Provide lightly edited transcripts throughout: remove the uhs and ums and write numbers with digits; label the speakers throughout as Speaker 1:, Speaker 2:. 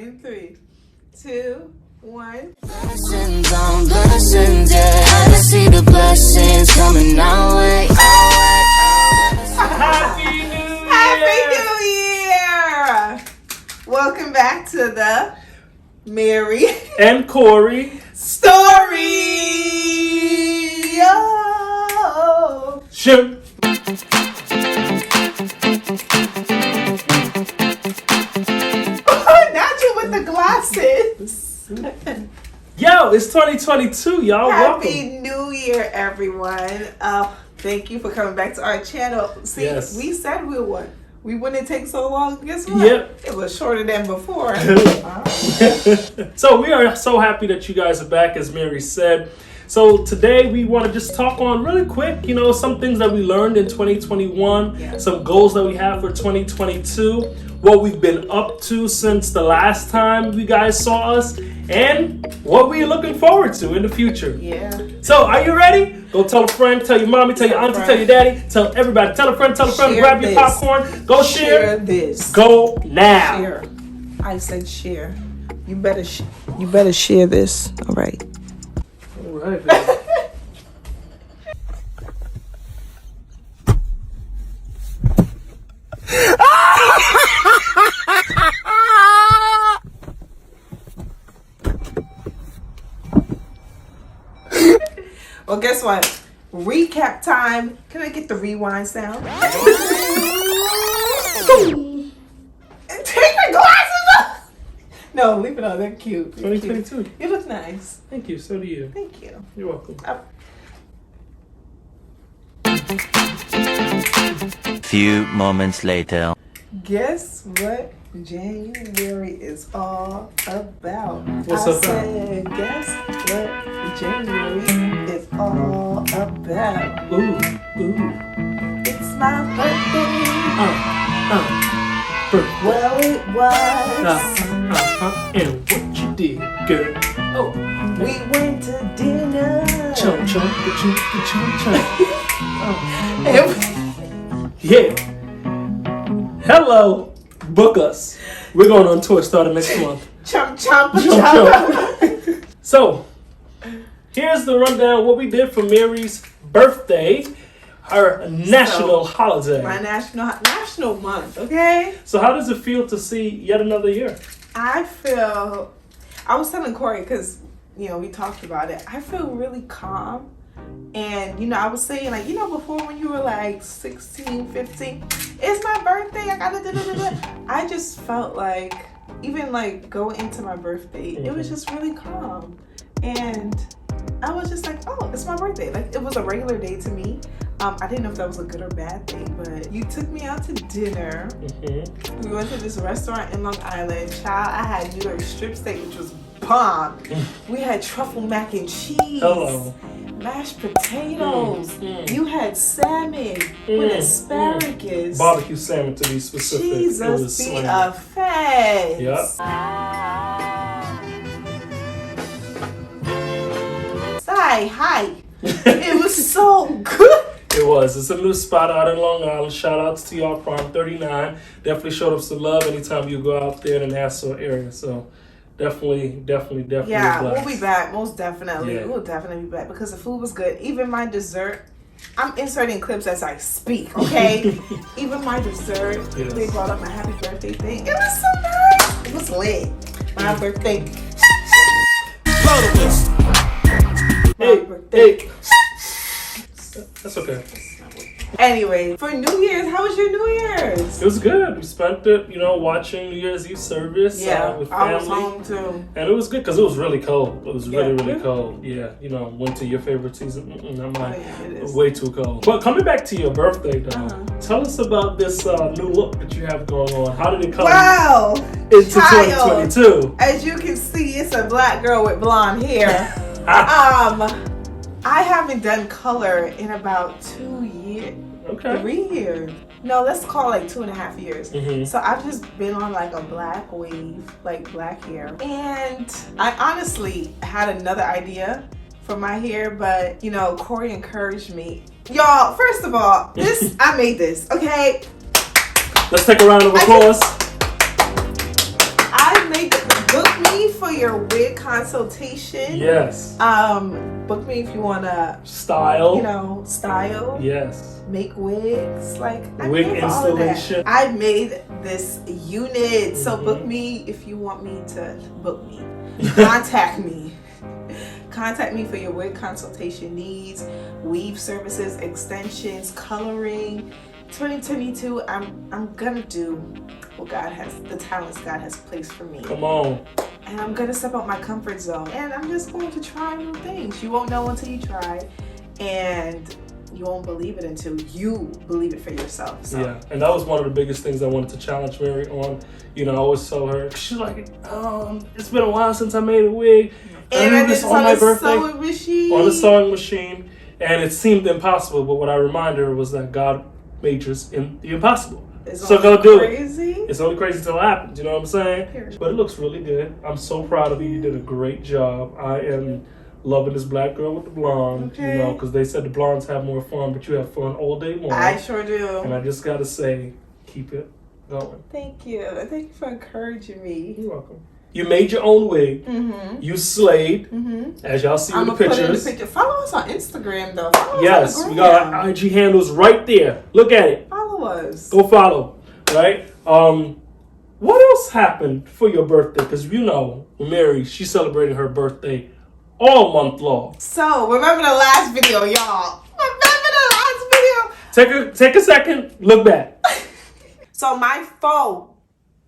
Speaker 1: In 3, 2, 1.
Speaker 2: Blessings on blessings, yeah. I can see the blessings coming our way.
Speaker 3: Happy New Year!
Speaker 1: Happy New Year! Welcome back to the Mary
Speaker 3: And Corey.
Speaker 1: Story. Oh.
Speaker 3: Sure.
Speaker 1: Not you with the glasses.
Speaker 3: Yo, it's 2022, y'all.
Speaker 1: Happy
Speaker 3: Welcome.
Speaker 1: New Year, everyone. Thank you for coming back to our channel. See,
Speaker 3: Yes.
Speaker 1: we said we wouldn't take so long. Guess what?
Speaker 3: Yep.
Speaker 1: It was shorter than before.
Speaker 3: So we are so happy that you guys are back, as Mary said. So today we want to just talk on really quick, some things that we learned in 2021,
Speaker 1: Yeah.
Speaker 3: some goals that we have for 2022, what we've been up to since the last time you guys saw us, and what we're looking forward to in the future.
Speaker 1: Yeah.
Speaker 3: So, are you ready? Go tell a friend, tell your mommy, tell your auntie, tell your daddy, tell everybody. Tell a friend,
Speaker 1: Share
Speaker 3: grab your
Speaker 1: this.
Speaker 3: popcorn, go share.
Speaker 1: this.
Speaker 3: Go now.
Speaker 1: Share. I said share. You better share this. All right.
Speaker 3: All right, baby.
Speaker 1: Well, guess what? Recap time. Can I get the rewind sound? Take your glasses off. No, leave it on. They're cute. They're cute.
Speaker 3: 2022.
Speaker 1: You look nice.
Speaker 3: Thank you. So do you.
Speaker 1: Thank you.
Speaker 3: You're welcome.
Speaker 2: Few moments later.
Speaker 1: Guess what January is all about?
Speaker 3: What's
Speaker 1: I
Speaker 3: up?
Speaker 1: said, guess what January is all about?
Speaker 3: Ooh.
Speaker 1: It's my birthday.
Speaker 3: Birthday.
Speaker 1: Well, it was.
Speaker 3: And what you did, girl? Oh.
Speaker 1: We went to dinner.
Speaker 3: Chum.
Speaker 1: And
Speaker 3: Yeah. Hello. Book us. We're going on tour starting next month.
Speaker 1: chum.
Speaker 3: So, here's the rundown of what we did for Mary's birthday, her national holiday.
Speaker 1: My national month, okay?
Speaker 3: So how does it feel to see yet another year?
Speaker 1: I was telling Corey, because, we talked about it. I feel really calm. And, I was saying, before when you were like 16, 15, it's my birthday, I gotta da-da-da-da. I just felt like, even like going into my birthday, it was just really calm. And I was just like, oh, it's my birthday. Like, it was a regular day to me. I didn't know if that was a good or bad thing, but you took me out to dinner.
Speaker 3: Mm-hmm.
Speaker 1: We went to this restaurant in Long Island. Child, I had New York strip steak, which was bomb. We had truffle mac and cheese.
Speaker 3: Hello.
Speaker 1: Mashed potatoes. You had salmon with asparagus.
Speaker 3: Barbecue salmon to be specific. It was
Speaker 1: Jesus be
Speaker 3: slam.
Speaker 1: a fed.
Speaker 3: Yep.
Speaker 1: Hi. It was so good.
Speaker 3: It was. It's a new spot out in Long Island. Shout outs to y'all, Prime 39. Definitely showed us some love anytime you go out there in the Nassau area. So definitely.
Speaker 1: Yeah,
Speaker 3: blessed.
Speaker 1: we'll be back. Most definitely.
Speaker 3: Yeah.
Speaker 1: We'll definitely be back because the food was good. Even my dessert. I'm inserting clips as I speak, okay? Even my dessert,
Speaker 3: Yes.
Speaker 1: they brought up my happy birthday thing. It was so nice. It was lit. My birthday.
Speaker 3: Hey. That's okay.
Speaker 1: Anyway, for New Year's, how was your New Year's?
Speaker 3: It was good. We spent it, watching New Year's Eve service with family.
Speaker 1: I was home too.
Speaker 3: And it was good because it was really cold. It was really
Speaker 1: Yeah.
Speaker 3: cold. Yeah, winter, your favorite season. Not mine.
Speaker 1: Yeah, it is.
Speaker 3: Way too cold. But coming back to your birthday, though,
Speaker 1: Uh-huh.
Speaker 3: tell us about this new look that you have going on. How did it come
Speaker 1: Wow!
Speaker 3: into
Speaker 1: Child.
Speaker 3: 2022?
Speaker 1: As you can see, it's a black girl with blonde hair. I haven't done color in about 2 years.
Speaker 3: Okay.
Speaker 1: 3 years. No, let's call it like 2.5 years.
Speaker 3: Mhm.
Speaker 1: So I've just been on like a black wave, like black hair. And I honestly had another idea for my hair, but Corey encouraged me. Y'all, first of all, I made this, okay?
Speaker 3: Let's take a round of applause.
Speaker 1: I made me for your wig consultation.
Speaker 3: Yes.
Speaker 1: Book me if you wanna
Speaker 3: Style.
Speaker 1: style.
Speaker 3: Yes.
Speaker 1: Make wigs, like I'm
Speaker 3: Wig
Speaker 1: here for all of that.
Speaker 3: installation.
Speaker 1: I made this unit, so
Speaker 3: Mhm.
Speaker 1: book me if you want me to book me. Contact me. Contact me for your wig consultation needs, weave services, extensions, coloring. 2022, I'm gonna do what the talents God has placed for me.
Speaker 3: Come on.
Speaker 1: And I'm gonna step out my comfort zone. And I'm just going to try new things. You won't know until you try. And you won't believe it until you believe it for yourself. So.
Speaker 3: Yeah, and that was one of the biggest things I wanted to challenge Mary on. You know, I always tell her, she's like, it's been a while since I made a wig.
Speaker 1: And I did this on
Speaker 3: my
Speaker 1: the
Speaker 3: birthday
Speaker 1: sewing machine.
Speaker 3: on the sewing machine, and it seemed impossible. But what I remind her was that God majors in the impossible.
Speaker 1: It's
Speaker 3: So
Speaker 1: only
Speaker 3: go do
Speaker 1: crazy.
Speaker 3: it. It's only crazy till it happens. You know what I'm saying?
Speaker 1: Period.
Speaker 3: But it looks really good. I'm so proud of you. You did a great job. I am loving this black girl with the blonde.
Speaker 1: Okay.
Speaker 3: You know, because they said the blondes have more fun, but you have fun all day long.
Speaker 1: I sure do.
Speaker 3: And I just gotta say, keep it going.
Speaker 1: Thank you. Thank you for encouraging me.
Speaker 3: You're welcome. You made your own wig.
Speaker 1: Mm-hmm.
Speaker 3: You slayed,
Speaker 1: Mm-hmm.
Speaker 3: as y'all see
Speaker 1: I'm
Speaker 3: in the
Speaker 1: gonna put it in the
Speaker 3: pictures.
Speaker 1: picture. Follow us on Instagram though. Follow us
Speaker 3: Yes,
Speaker 1: on the
Speaker 3: we got
Speaker 1: gram.
Speaker 3: our IG handles right there. Look at it.
Speaker 1: Follow us.
Speaker 3: Go follow. Right? What else happened for your birthday? Because you know, Mary, she's celebrating her birthday all month long.
Speaker 1: So remember the last video, y'all. Remember the last video.
Speaker 3: Take a second, look back.
Speaker 1: So my phone,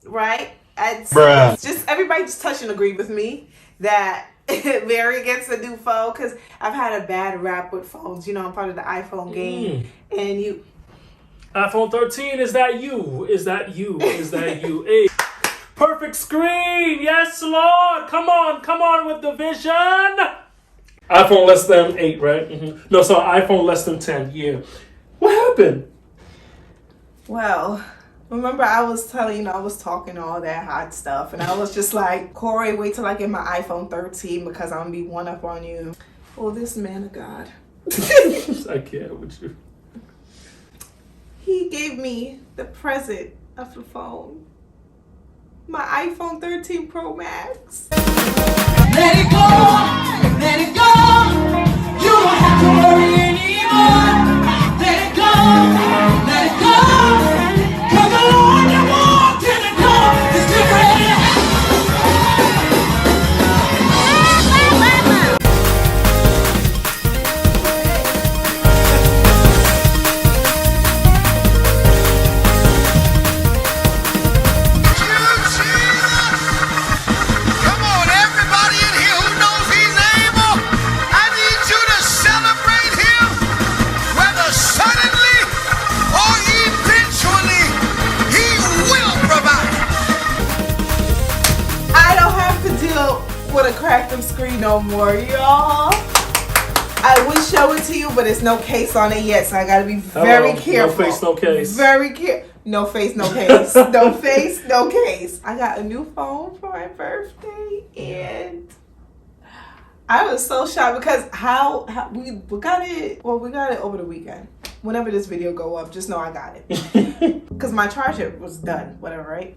Speaker 1: right?
Speaker 4: Bruh.
Speaker 1: Just everybody just touch and agree with me that Mary gets a new phone because I've had a bad rap with phones. You know, I'm part of the iPhone game, and you.
Speaker 3: iPhone 13, is that you? Is that you? Is that you? Hey. Perfect screen! Yes, Lord! Come on with the vision! iPhone less than 8, right? Mm-hmm. No, so iPhone less than 10, yeah. What happened?
Speaker 1: Well, remember I was telling you, I was talking all that hot stuff, and I was just like, Corey, wait till I get my iPhone 13 because I'm gonna be one up on you. Oh, this man of God.
Speaker 3: I can't with you.
Speaker 1: He gave me the present of the phone. My iPhone 13 Pro Max.
Speaker 2: Let it go, let it go. You don't have to worry anymore. Let it go, let it go. Come along and walk till the door is different.
Speaker 4: Come on, everybody in here who knows he's able, I need you to celebrate him, whether suddenly or eventually, he will provide.
Speaker 1: I don't have to deal with a cracked up screen no more, y'all. I would show it to you, but there's no case on it yet, so I gotta be very
Speaker 3: Hello.
Speaker 1: careful.
Speaker 3: No face, no case.
Speaker 1: Very careful. No face, no case. No face, no case. I got a new phone for my birthday, and I was so shocked because how we got it. Well, we got it over the weekend. Whenever this video go up, just know I got it because my charger was done. Whatever, right?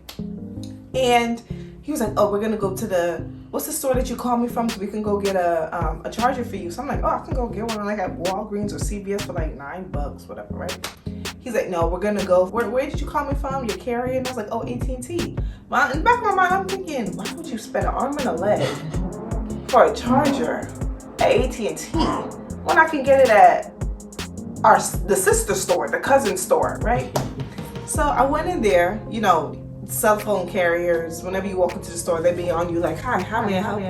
Speaker 1: And he was like, "Oh, we're gonna go to what's the store that you called me from so we can go get a charger for you." So I'm like, "Oh, I can go get one like at Walgreens or CVS for like $9, whatever, right?" He's like, "No, we're gonna go. Where did you call me from? Your carrier?" And I was like, "Oh, AT&T." In the back of my mind, I'm thinking, why would you spend an arm and a leg for a charger at AT&T when I can get it at the sister store, the cousin store, right? So I went in there, you know, cell phone carriers, whenever you walk into the store, they be on you like, "Hi, how may I help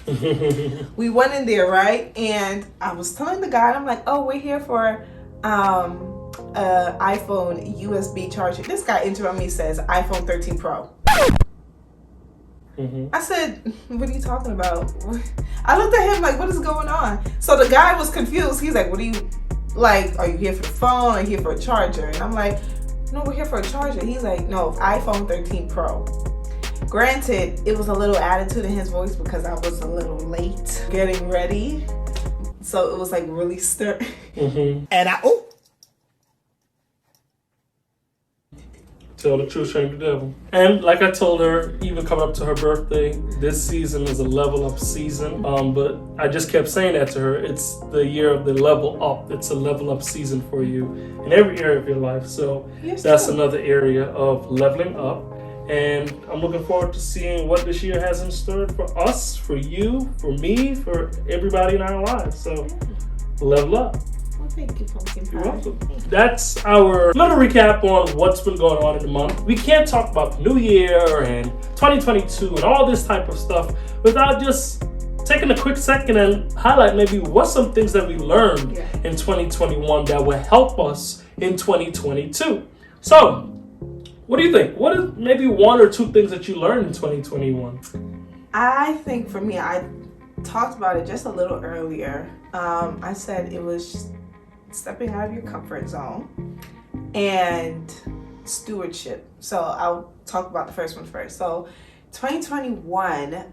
Speaker 1: you?" We went in there, right? And I was telling the guy, I'm like, "Oh, we're here for iPhone USB charger." This guy interrupted me, says iPhone 13 Pro. I said, "What are you talking about?" I looked at him like, "What is going on?" So the guy was confused. He's like, "What are you, like, are you here for the phone? Are you here for a charger?" And I'm like, "No, we're here for a charger." He's like, "No, iPhone 13 Pro." Granted, it was a little attitude in his voice because I was a little late getting ready. So it was like really
Speaker 4: And
Speaker 3: Tell the truth, shame the devil. And like I told her, even coming up to her birthday, this season is a level up season. But I just kept saying that to her. It's the year of the level up. It's a level up season for you in every area of your life. So
Speaker 1: Yes,
Speaker 3: that's
Speaker 1: sir.
Speaker 3: another area of leveling up. And I'm looking forward to seeing what this year has in store for us, for you, for me, for everybody in our lives. So level up.
Speaker 1: Well, thank you, Pumpkin Pie.
Speaker 3: You're welcome. That's our little recap on what's been going on in the month. We can't talk about the new year and 2022 and all this type of stuff without just taking a quick second and highlight maybe what's some things that we learned in 2021 that will help us in 2022. So, what do you think? What is maybe one or two things that you learned in 2021?
Speaker 1: I think for me, I talked about it just a little earlier. I said it was stepping out of your comfort zone and stewardship. So I'll talk about the first one first. So 2021,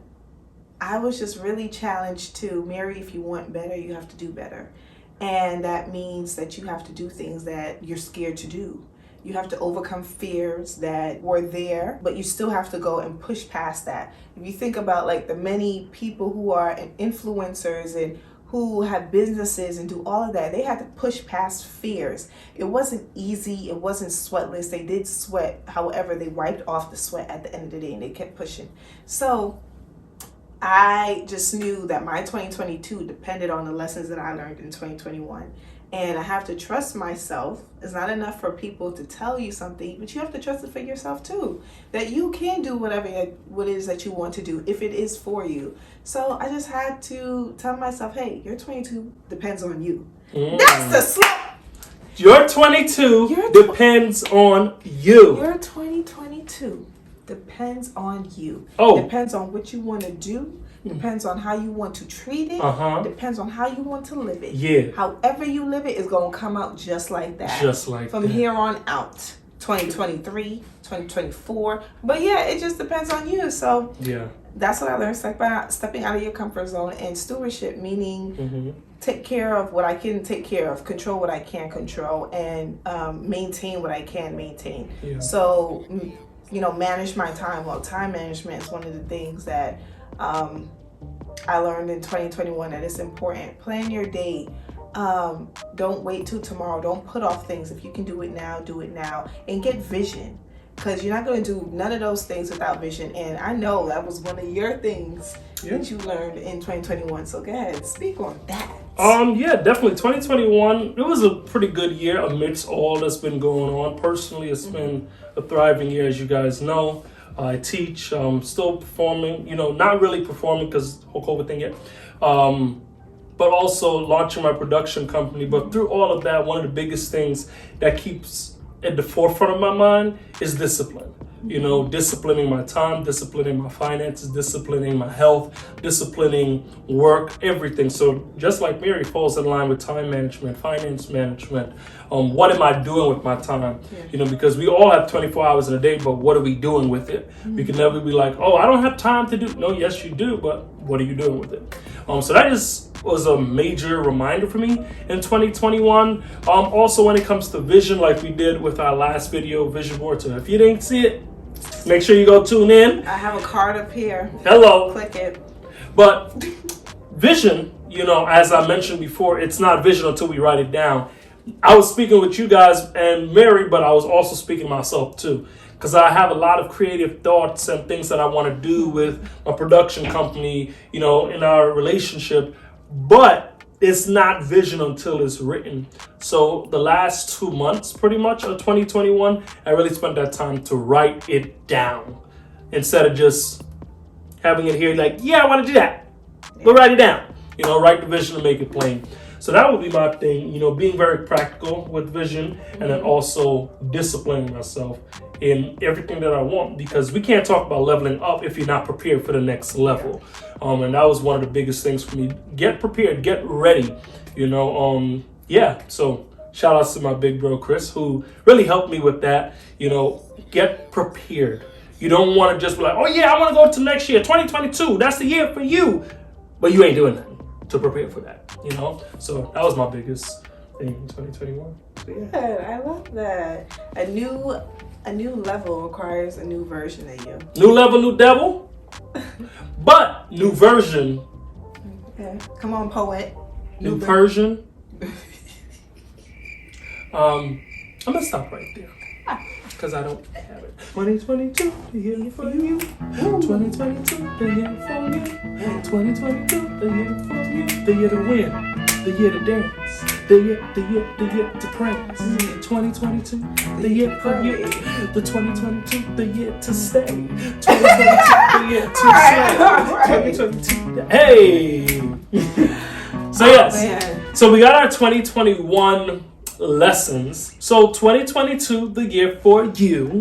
Speaker 1: I was just really challenged to, Mary, if you want better, you have to do better. And that means that you have to do things that you're scared to do. You have to overcome fears that were there, but you still have to go and push past that. If you think about like the many people who are influencers and who have businesses and do all of that, they had to push past fears. It wasn't easy. It wasn't sweatless. They did sweat. However, they wiped off the sweat at the end of the day and they kept pushing. So I just knew that my 2022 depended on the lessons that I learned in 2021. And I have to trust myself. It's not enough for people to tell you something, but you have to trust it for yourself too. That you can do what it is that you want to do if it is for you. So I just had to tell myself, hey, your 22 depends on you. That's the slap.
Speaker 3: Your 22 depends on you.
Speaker 1: Your 2022 depends on you.
Speaker 3: Oh.
Speaker 1: Depends on what you want to do. Depends on how you want to treat it. Depends on how you want to live it.
Speaker 3: Yeah.
Speaker 1: However you live it is going to come out just like that.
Speaker 3: Just like
Speaker 1: From
Speaker 3: that.
Speaker 1: here on out. 2023, 2024. But yeah, it just depends on you. So
Speaker 3: Yeah.
Speaker 1: that's what I learned, stepping out of your comfort zone, and stewardship, meaning take care of what I can take care of, control what I can control, and maintain what I can maintain.
Speaker 3: Yeah.
Speaker 1: So, manage my time. Well, time management is one of the things that I learned in 2021 that it's important. Plan your day. Don't wait till tomorrow. Don't put off things. If you can do it now, do it now. And get vision. Because you're not going to do none of those things without vision. And I know that was one of your things that you learned in 2021. So go ahead, speak on that.
Speaker 3: Yeah, definitely. 2021, it was a pretty good year amidst all that's been going on. Personally, it's been a thriving year, as you guys know. I teach, still performing, not really performing because whole COVID thing yet. But also launching my production company. But through all of that, one of the biggest things that keeps at the forefront of my mind is discipline. Disciplining my time, disciplining my finances, disciplining my health, disciplining work, everything. So just like Mary falls in line with time management, finance management. What am I doing with my time? Because we all have 24 hours in a day, but what are we doing with it? We can never be like, oh, I don't have time to do. No, yes, you do, but what are you doing with it? So that was a major reminder for me in 2021. Also, when it comes to vision, like we did with our last video, vision board. So if you didn't see it, make sure you go tune in.
Speaker 1: I have a card up here.
Speaker 3: Hello.
Speaker 1: Click it.
Speaker 3: But vision, as I mentioned before, it's not vision until we write it down. I was speaking with you guys and Mary, but I was also speaking to myself too. Because I have a lot of creative thoughts and things that I want to do with a production company, in our relationship. But it's not vision until it's written. So the last 2 months, pretty much, of 2021, I really spent that time to write it down. Instead of just having it here like, yeah, I want to do that. But write it down. Write the vision and make it plain. So that would be my thing, being very practical with vision and then also disciplining myself in everything that I want, because we can't talk about leveling up if you're not prepared for the next level. And that was one of the biggest things for me. Get prepared, get ready, So shout outs to my big bro, Chris, who really helped me with that, get prepared. You don't want to just be like, oh yeah, I want to go to next year, 2022. That's the year for you. But you ain't doing nothing to prepare for that, So that was my biggest thing in 2021. So, yeah.
Speaker 1: Good. I love that. A A new level requires a new version of you.
Speaker 3: New level, new devil, but new version,
Speaker 1: Okay. Come on, poet.
Speaker 3: new version. I'm gonna stop right there because I don't have it. 2022, the year for you. 2022, the year for you. 2022, the year for you. The year to win, the year to dance, the year to praise. 2022, the year for you. The 2022, the year to stay. 2022, the year to slay. 2022, hey. So yes,
Speaker 1: Man.
Speaker 3: so we got our 2021 lessons. So 2022, the year for you.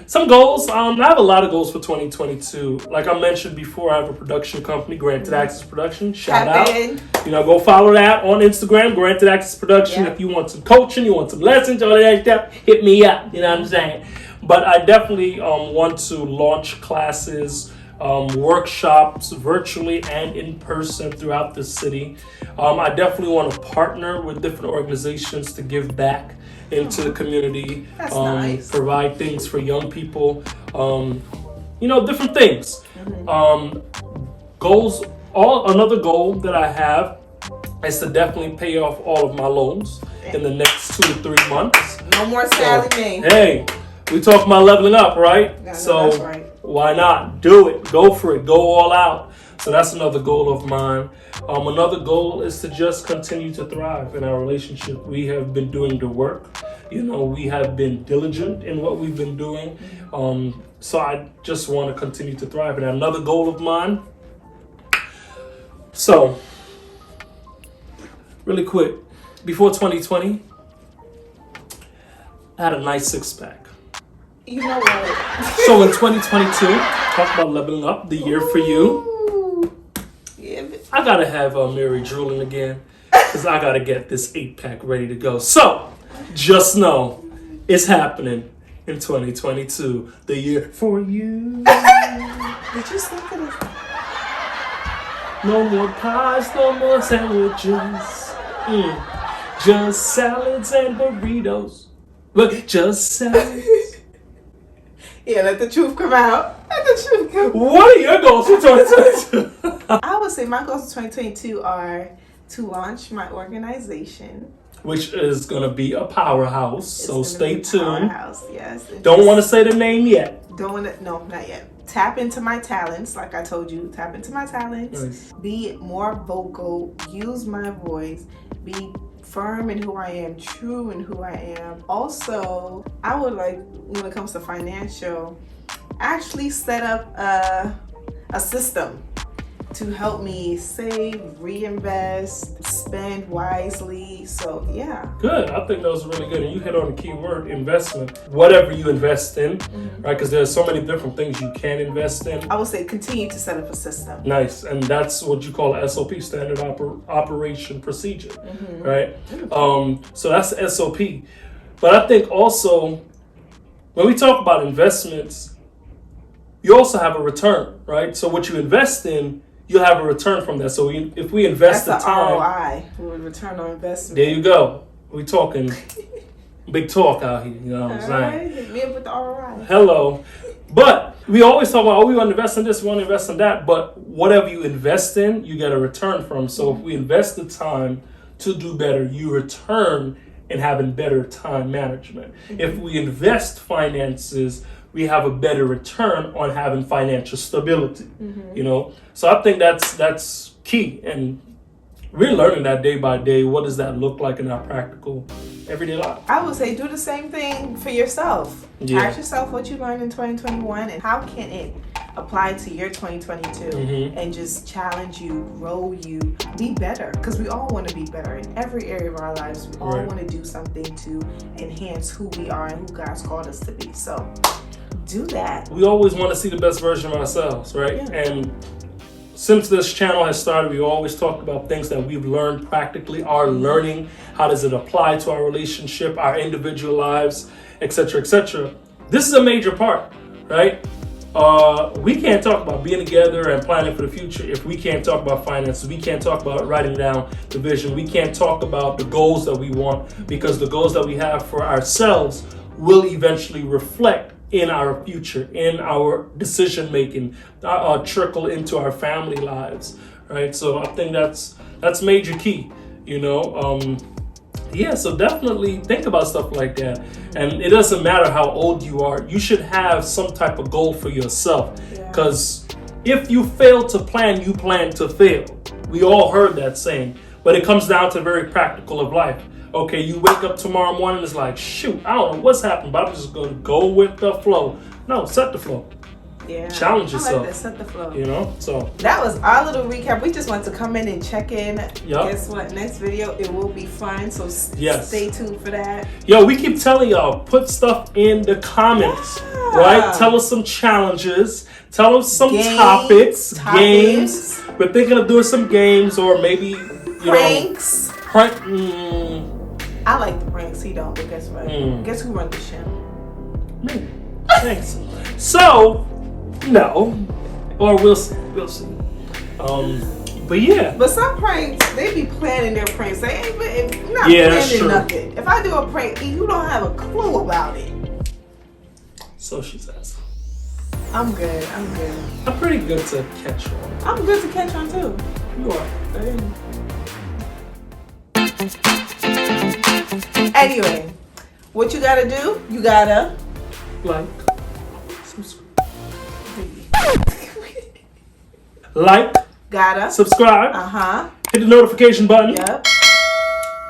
Speaker 3: Some goals. I have a lot of goals for 2022. Like I mentioned before, I have a production company, Granted Access Production. Shout
Speaker 1: Tap
Speaker 3: out.
Speaker 1: in.
Speaker 3: Go follow that on Instagram, Granted Access Production.
Speaker 1: Yeah.
Speaker 3: If you want some coaching, you want some lessons, all that stuff, hit me up. You know what I'm saying? But I definitely want to launch classes, workshops virtually and in person throughout the city. I definitely want to partner with different organizations to give back into the community,
Speaker 1: That's nice.
Speaker 3: provide things for young people, different things. Goals. Another goal that I have is to definitely pay off all of my loans in the next 2 to 3 months.
Speaker 1: No more Sally Mae.
Speaker 3: Hey, we talk about leveling up, right?
Speaker 1: Yeah, no,
Speaker 3: So
Speaker 1: that's right.
Speaker 3: why not do it? Go for it. Go all out. So that's another goal of mine. Another goal is to just continue to thrive in our relationship. We have been doing the work. We have been diligent in what we've been doing. So I just want to continue to thrive. And another goal of mine. So, really quick, before 2020, I had a nice six-pack.
Speaker 1: You know what?
Speaker 3: So in 2022, talk about leveling up, the year for you.
Speaker 1: Ooh. Yeah, but
Speaker 3: I gotta have Mary drooling again, because I gotta get this 8-pack ready to go. So, just know, it's happening in 2022, the year for you.
Speaker 1: did you sleep for this?
Speaker 3: No more pies, no more sandwiches. Just salads and burritos. Look, just salads.
Speaker 1: Yeah, let the truth come out. Let the truth come out.
Speaker 3: What are your goals for 2022?
Speaker 1: I would say my goals for 2022 are to launch my organization.
Speaker 3: Which is gonna be a powerhouse,
Speaker 1: It's
Speaker 3: so
Speaker 1: gonna
Speaker 3: stay
Speaker 1: be a
Speaker 3: tuned.
Speaker 1: powerhouse, yes. And
Speaker 3: Don't
Speaker 1: just-
Speaker 3: want to say the name yet.
Speaker 1: Don't want to. No, not yet. Tap into my talents, like I told you. Tap into my talents.
Speaker 3: Nice.
Speaker 1: Be more vocal. Use my voice. Be firm in who I am. True in who I am. Also, I would like, when it comes to financial, actually set up a system to help me save, reinvest, spend wisely. So yeah.
Speaker 3: Good. I think that was really good. And you hit on the key word, investment. Whatever you invest in, right? Because there's so many different things you can invest in.
Speaker 1: I would say continue to set up a system.
Speaker 3: Nice. And that's what you call SOP, Standard Operation Procedure, right? So that's the SOP. But I think also, when we talk about investments, you also have a return, right? So what you invest in, you'll have a return from that. So if we invest
Speaker 1: That's
Speaker 3: the
Speaker 1: the
Speaker 3: time,
Speaker 1: ROI, return on investment.
Speaker 3: there you go. We talking big talk out here. You know what I'm
Speaker 1: All
Speaker 3: saying?
Speaker 1: right, hit me up with the ROI.
Speaker 3: Hello. But we always talk about, we want to invest in this, we want to invest in that. But whatever you invest in, you get a return from. So if we invest the time to do better, you return in having better time management. If we invest finances, we have a better return on having financial stability. So I think that's key, and we're learning that day by day. What does that look like in our practical everyday life?
Speaker 1: I would say do the same thing for yourself.
Speaker 3: Yeah.
Speaker 1: Ask yourself what you learned in 2021 and how can it apply to your 2022 and just challenge you, grow you, be better. Because we all want to be better in every area of our lives. We all
Speaker 3: Right.
Speaker 1: want to do something to enhance who we are and who God's called us to be. So do that.
Speaker 3: We always want to see the best version of ourselves, right?
Speaker 1: Yeah.
Speaker 3: And since this channel has started, we always talk about things that we've learned practically, our learning, how does it apply to our relationship, our individual lives, etc., etc. This is a major part, right? We can't talk about being together and planning for the future if we can't talk about finances. We can't talk about writing down the vision. We can't talk about the goals that we want, because the goals that we have for ourselves will eventually reflect in our future, in our decision making, trickle into our family lives, right? So I think that's major key, you know. Yeah, so definitely think about stuff like that. And it doesn't matter how old you are, you should have some type of goal for yourself. Because if you fail to plan, you plan to fail. We all heard that saying, but it comes down to very practical of life. Okay, you wake up tomorrow morning, it's like, shoot, I don't know what's happened, but I'm just going to go with the flow. No, set the flow.
Speaker 1: Yeah.
Speaker 3: Challenge yourself.
Speaker 1: I like that, set the flow.
Speaker 3: You know, so.
Speaker 1: That was our little recap. We just wanted to come in and check in.
Speaker 3: Yep.
Speaker 1: Guess what? Next video, it will be fun. So stay tuned for that.
Speaker 3: Yo, we keep telling y'all, put stuff in the comments, right? Tell us some challenges. Tell us some topics. Games. We're thinking of doing some games or maybe,
Speaker 1: pranks.
Speaker 3: I
Speaker 1: like the pranks. He don't, but guess what? Guess who runs the show?
Speaker 3: Me. Thanks. So, no. Or we'll see. We'll see. But yeah.
Speaker 1: But some pranks, they be planning their pranks. They ain't not
Speaker 3: planning
Speaker 1: nothing. If I do a prank, you don't have a clue about it.
Speaker 3: So she says.
Speaker 1: I'm good.
Speaker 3: I'm pretty good to catch on.
Speaker 1: I'm good to catch on too.
Speaker 3: You are.
Speaker 1: Anyway, what you gotta do? You gotta
Speaker 3: like,
Speaker 1: gotta
Speaker 3: subscribe. Hit the notification button.
Speaker 1: Yep.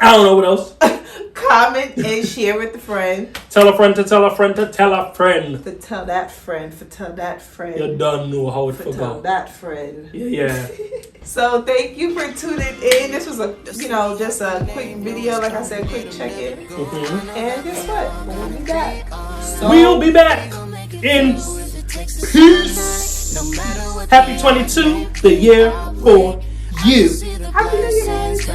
Speaker 3: I don't know what else.
Speaker 1: Comment and share with a friend.
Speaker 3: Tell a friend to tell a friend to tell a friend.
Speaker 1: To tell that friend. For tell that friend.
Speaker 3: You done know how it
Speaker 1: for
Speaker 3: forgot.
Speaker 1: Tell that friend.
Speaker 3: Yeah.
Speaker 1: So thank you for tuning in. This was just a quick video. Like I said, quick check-in. And guess what? We'll be back.
Speaker 3: We'll be back in peace. Happy 22, the year for you.
Speaker 1: Happy New Year, guys.